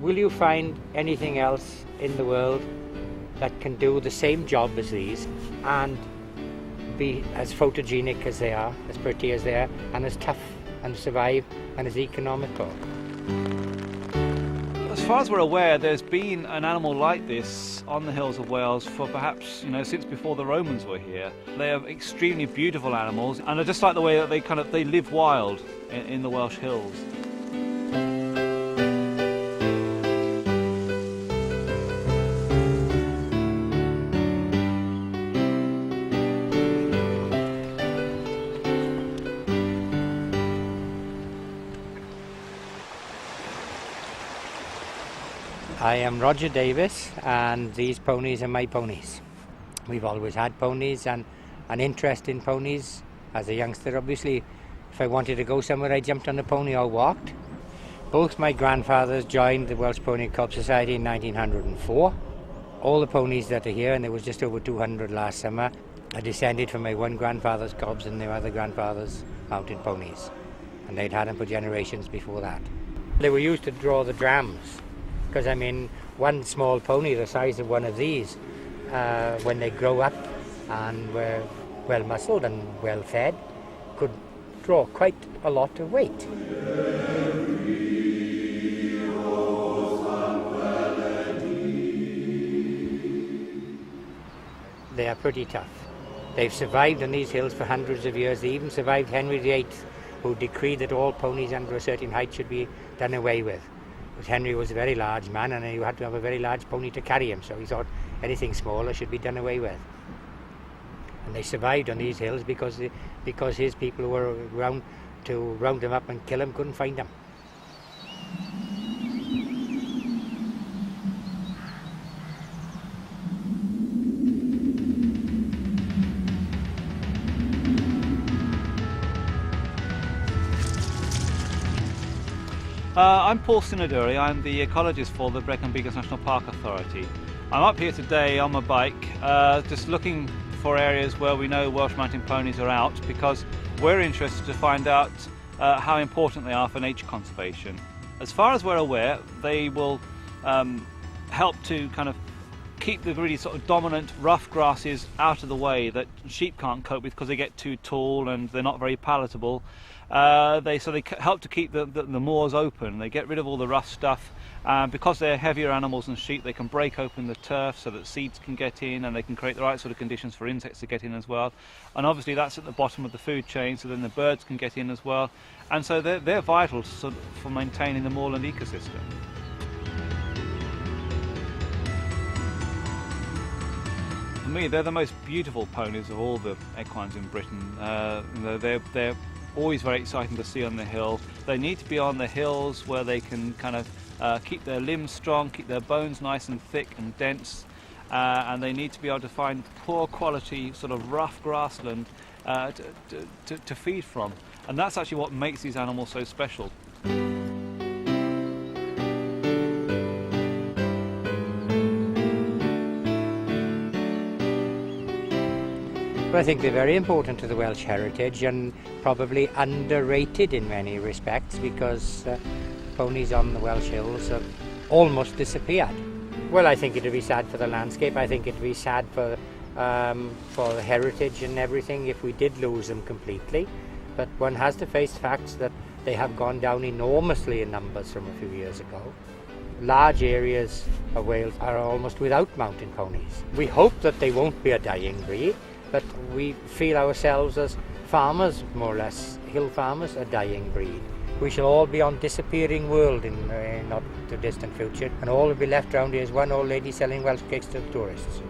Will you find anything else in the world that can do the same job as these and be as photogenic as they are, as pretty as they are, and as tough and survive and as economical? As far as we're aware, there's been an animal like this on the hills of Wales for perhaps, since before the Romans were here. They are extremely beautiful animals, and I just like the way that they live wild in the Welsh hills. I am Roger Davis, and these ponies are my ponies. We've always had ponies and an interest in ponies. As a youngster, obviously, if I wanted to go somewhere, I jumped on a pony or walked. Both my grandfathers joined the Welsh Pony Club Society in 1904. All the ponies that are here, and there was just over 200 last summer, are descended from my one grandfather's cobs and their other grandfathers' mounted ponies. And they'd had them for generations before that. They were used to draw the drams. Because, one small pony the size of one of these, when they grow up and were well muscled and well fed, could draw quite a lot of weight. They are pretty tough. They've survived on these hills for hundreds of years. They even survived Henry VIII, who decreed that all ponies under a certain height should be done away with. Henry was a very large man, and you had to have a very large pony to carry him, so he thought anything smaller should be done away with. And they survived on these hills because his people who were around to round him up and kill him couldn't find him. I'm Paul Sinaduri. I'm the ecologist for the Brecon Beacons National Park Authority. I'm up here today on my bike, just looking for areas where we know Welsh mountain ponies are out, because we're interested to find out how important they are for nature conservation. As far as we're aware, they will help to kind of keep the really sort of dominant rough grasses out of the way that sheep can't cope with because they get too tall and they're not very palatable. They help to keep the moors open. They get rid of all the rough stuff. Because they're heavier animals than sheep, they can break open the turf so that seeds can get in, and they can create the right sort of conditions for insects to get in as well. And obviously that's at the bottom of the food chain, so then the birds can get in as well. And so they're vital for maintaining the moorland ecosystem. For me, they're the most beautiful ponies of all the equines in Britain. They're always very exciting to see on the hill. They need to be on the hills where they can kind of keep their limbs strong, keep their bones nice and thick and dense, and they need to be able to find poor quality sort of rough grassland to feed from. And that's actually what makes these animals so special. Well, I think they're very important to the Welsh heritage and probably underrated in many respects, because ponies on the Welsh hills have almost disappeared. Well, I think it would be sad for the landscape. I think it would be sad for the heritage and everything if we did lose them completely. But one has to face facts that they have gone down enormously in numbers from a few years ago. Large areas of Wales are almost without mountain ponies. We hope that they won't be a dying breed, but we feel ourselves as farmers, more or less, hill farmers, a dying breed. We shall all be on disappearing world in not too distant future, and all will be left round here is one old lady selling Welsh cakes to the tourists.